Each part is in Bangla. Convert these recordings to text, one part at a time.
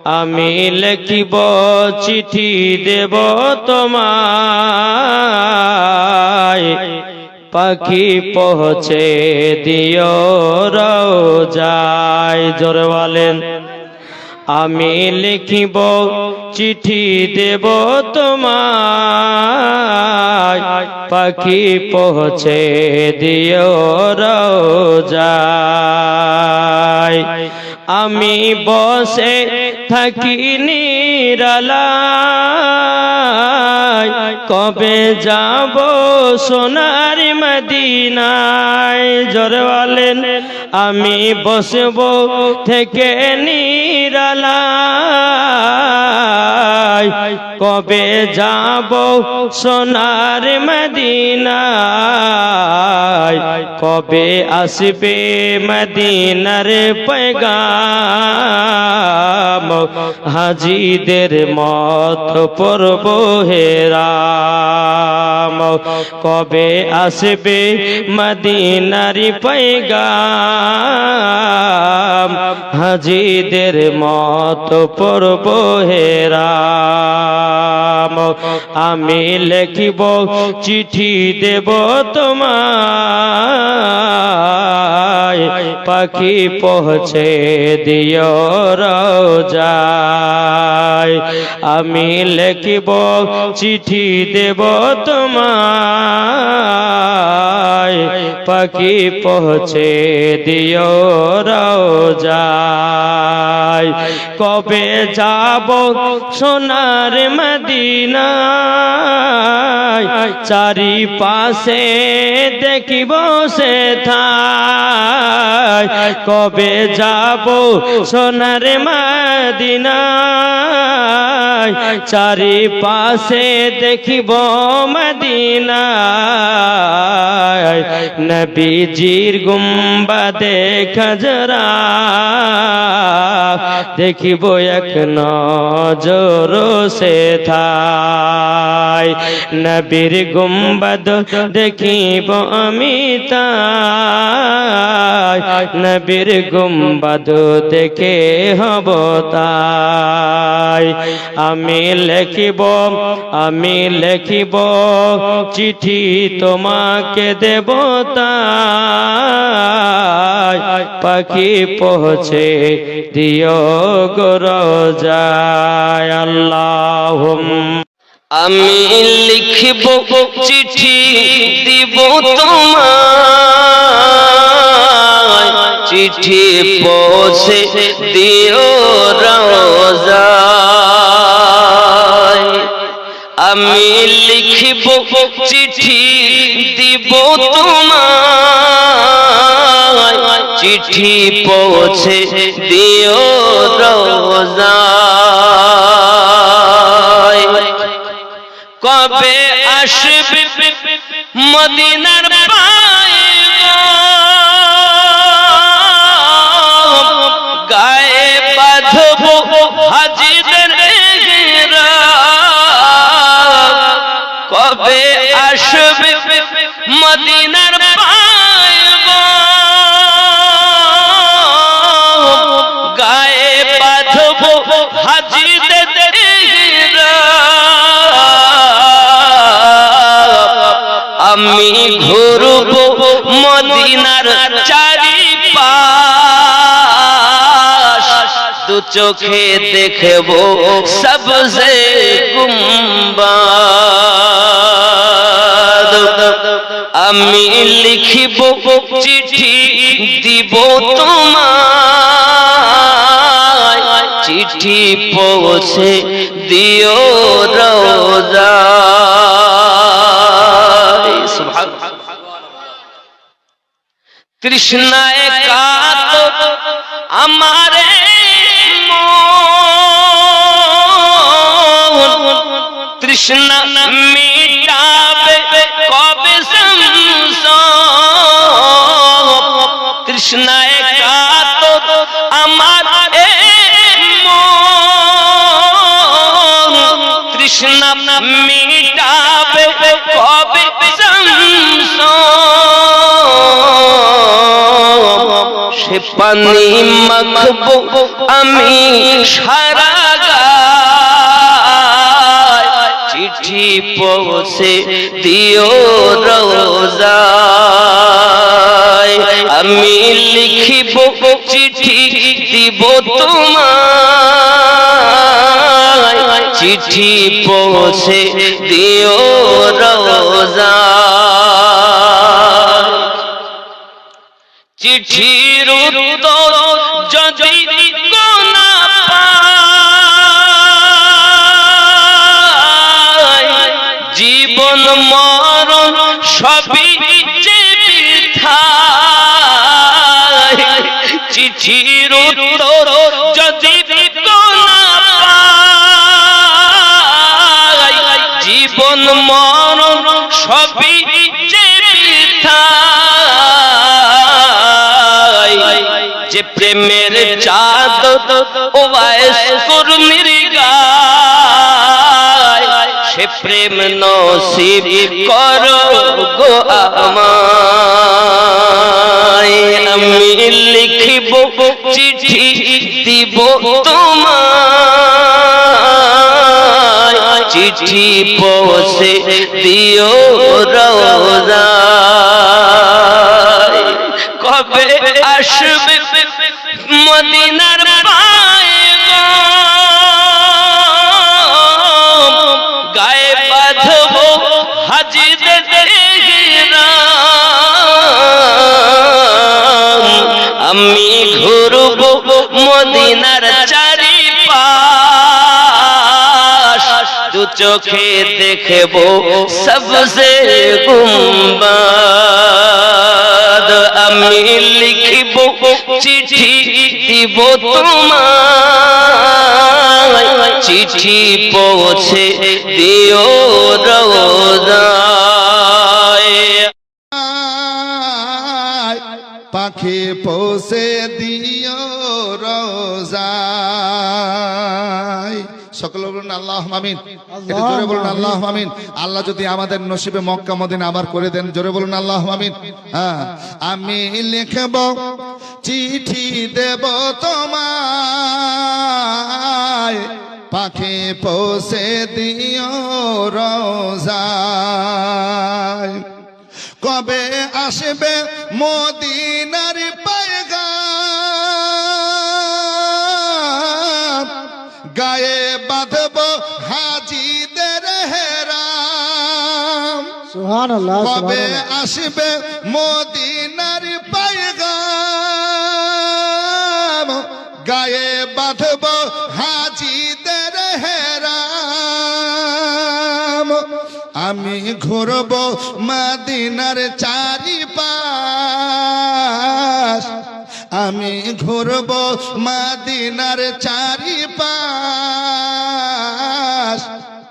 আমি লিখিব চিঠি দেব তোমায় পাখি পৌঁছে দিও রওজায় জোরে বলেন আমি লিখিব চিঠি দেব তোমায় পাখি পৌঁছে দিও রওজায় আমি বসে থাকি নিরালায় কবে যাব সোনার মদিনায় জোরে বলেন আমি বসব থেকে নিরালায় কবে যাব সোনার মদিনায় কবে আসবে মদিনার पैगाम হাজীদের মত পড়ব হে রাম কবে আসবে মদিনার पैगाम হাজীদের মত পড়ব হে রাম আমি লিখিব চিঠি দেব তোমায় পাখি পৌঁছে দিও রওজায় আমি লিখিব চিঠি দেব তোমায় পাখি পৌঁছে দিও রওজায় কবে যাব সোনার মদিনায় চারিপাশে দেখিব সেথায় কবে যাব সোনার মদিনায় চারিপাশে দেখিব মদিনায় নবীজির গুম্বাদে খাজরা দেখিব এক নজর সেথায় নবীর গুম্বাদ দেখিব আমি তাই নবীর গুম্বাদ দেখে হব তাই আমি লিখিব চিঠি তোমাকে দেব তাই পাখি পৌঁছে দিও গো রওজায় আল্লাহুম্মা আমি লিখিব চিঠি দিব তোমায় চিঠি পৌঁছে দিও রওজায় আমি লিখিব চিঠি দিব তোমায় চিঠি পৌঁছে দিও রওজায় কবে আসবে মদিনার পয়গাম গায়ে বাঁধব হাজীদের ইহরাম কবে আসবে মদিনার পয়গাম গায়ে বাঁধব হাজীদের আমি ঘুরব মদিনার চারিপাশ দু চোখে দেখব সবজে গুম্বাদ আমি লিখিব চিঠি দিব তোমায় চিঠি পৌঁছে দিও রওজায় তৃষ্ণায় কাত আমারে মন তৃষ্ণা মিটাবে কবে সংসার তৃষ্ণায় কাত আমারে মন তৃষ্ণা মিটাবে কবে সংসার সে পানি মাখবো আমি সারা গায়, চিঠি পৌঁছে দিও রোজায়। আমি লিখিব চিঠি দিব তোমায়, চিঠি পৌঁছে দিও রোজায়। চিঠির উত্তর যদি না পাই, জীবন মরণ সবই যে বৃথায়। চিঠির উত্তর যদি না পাই, জীবন মরণ সবই যে বৃথায়। যে প্রেমের চাঁদ ওয়াইস কুরমির গায়, সে প্রেম নসিব করো গো আমায়। আমি লিখিব চিঠি দিব তোমায়, চিঠি পৌঁছে দিও রোজায়। কবে আসবে মদিনার পায়গাম, গায়ে বাঁধবো হাজিদের ইহরাম। আমি ঘুরবো মদিনার চারিপাশ, দু চোখে দেখবো সবসে গুম্বাদ। আমি লিখিব চিঠি দিব তোমায়, চিঠি পৌঁছে দিও রোজায়। পাখি পৌঁছে দিও রোজায়। সকলে বলুন আল্লাহুম্মা আমিন। একটু জোরে বলুন আল্লাহুম্মা আমিন। আল্লাহ যদি আমাদের নসিবে মক্কা মদিনা আবার করে দেন, জোরে বলুন আল্লাহুম্মা আমিন। হ্যাঁ, আমি লিখব চিঠি দেব তোমায়, পাখি পৌঁছে দিও রোজায়। কবে আসবে মদিনার পায়গাম, গায়ে বাঁধব হাজিদের হেরাম। সুবহানাল্লাহ। কবে আসবে মদিনার পায়গাম, গায়ে বাঁধব হাজিদের হেরাম। আমি ঘুরব মদিনার চারিপাশ, আমি ঘুরব মদিনার চারিপাশ,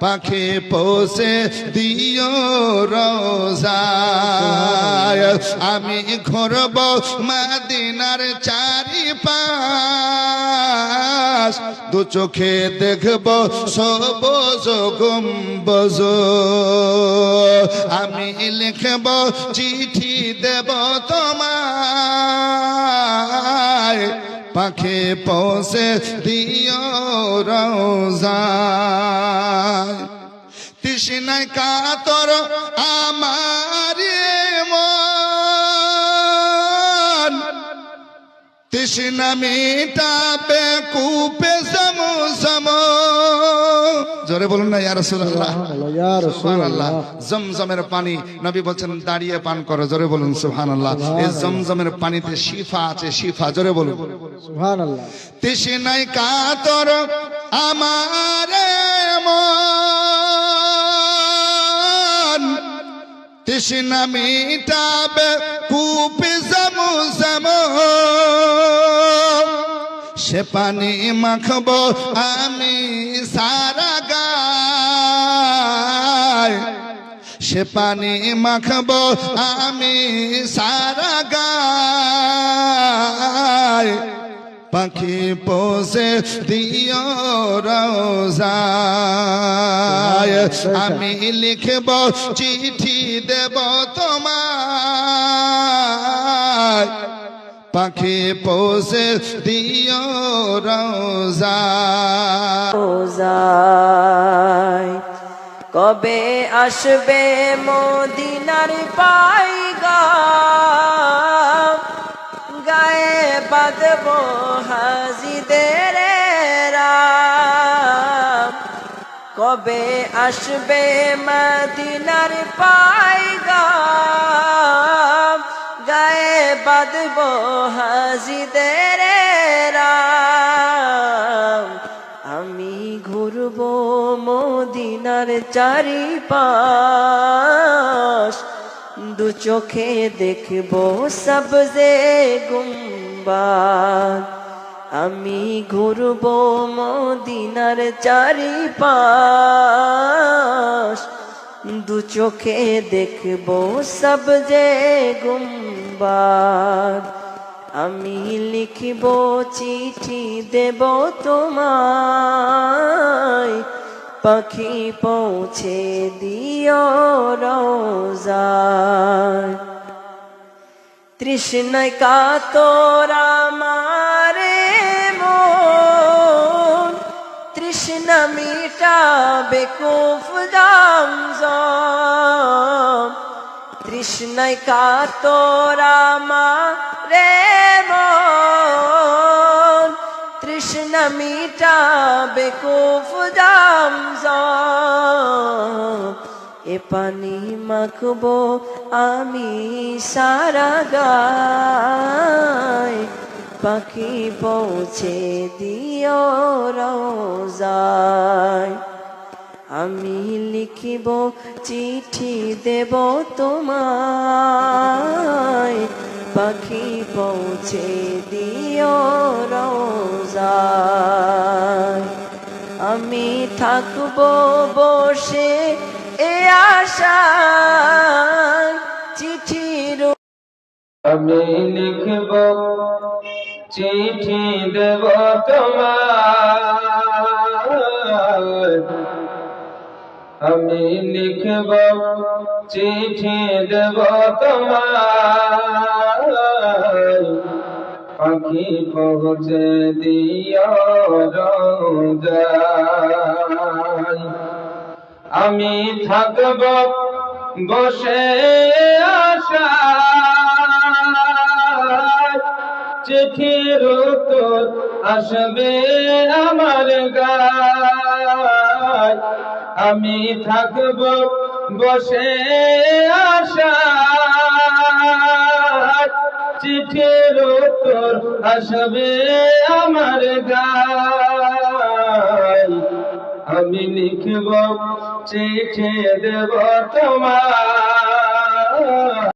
পাখি পৌঁছে দিও রোজায়। আমি ঘুরব মদিনার চারিপাশ, দু চোখে দেখব সবুজ গম্বুজ। আমি লিখব চিঠি দেব তোমায়, পাখি পৌঁছে দিও রোজায়। তৃষ্ণায় কাতর আমার মন, তৃষ্ণা মিটাবে কূপে জমজম। জোরে বলুন না ইয়া রাসূলুল্লাহ। সুবহানাল্লাহ। জমজমের পানি নবী বলেন দাঁড়িয়ে পান করো, জোরে বলুন সুবহানাল্লাহ। এই জমজমের পানিতে শিফা আছে, শিফা, জোরে বলুন সুবহানাল্লাহ। তৃষ্ণায় কাতর আমার মন, তৃষ্ণা মিটাবে কূপে জমজম। সে পানি মাখবো আমি সারা গায়, সে পানি মাখবো আমি সারা গায়, পাখি পৌঁছে দিও রোজায়। আমি লিখব চিঠি দেব তোমায়, পাখি পৌঁছে দিও রোজা। রোজায় কবে আসবে মদিনার পাইগাম, গায়ে বাঁধবো হাজিদের রাম। কবে আসবে মদিনার পাইগাম, গায়ে বাঁধবো হাজিদের রাম। আমি ঘুরবো মদিনার চারিপাশ, দু চোখে দেখবো সবজে গুম্বাদ। আমি ঘুরবো মদিনার চারিপাশ, দু চোখে দেখবো সবজে গুম্বাদ। আমি লিখব চিঠি দেব তোমায়, পাখি পৌঁছে দিও রোজায়। তৃষ্ণায় কাতর আমারে মন, তৃষ্ণা মিটাবে কুফ জামজম। তৃষ্ণায় কাতর আমারে মন, তৃষ্ণা মিটাবে কুফ জামজম। এ পানি মাখবো আমি সারা গায়, পাখি পৌঁছে দিও রোজায়। আমি লিখিব চিঠি দেব তোমায়, পাখি পৌঁছে দিও রোজায়। আমি থাকবো বসে এ আশায়, চিঠির আমি লিখব চিঠি দেব তোমায়, আমি লিখব চিঠি দেব তোমায়, পাখি পৌঁছে দিও রোজায়। আমি থাকব বসে আশায়, চিঠির উত্তর আসবে আমার গায়। আমি থাকব বসে আশায়, চিঠির উত্তর আসবে আমার গায়। আমি লিখব চিঠি দেব তোমায়,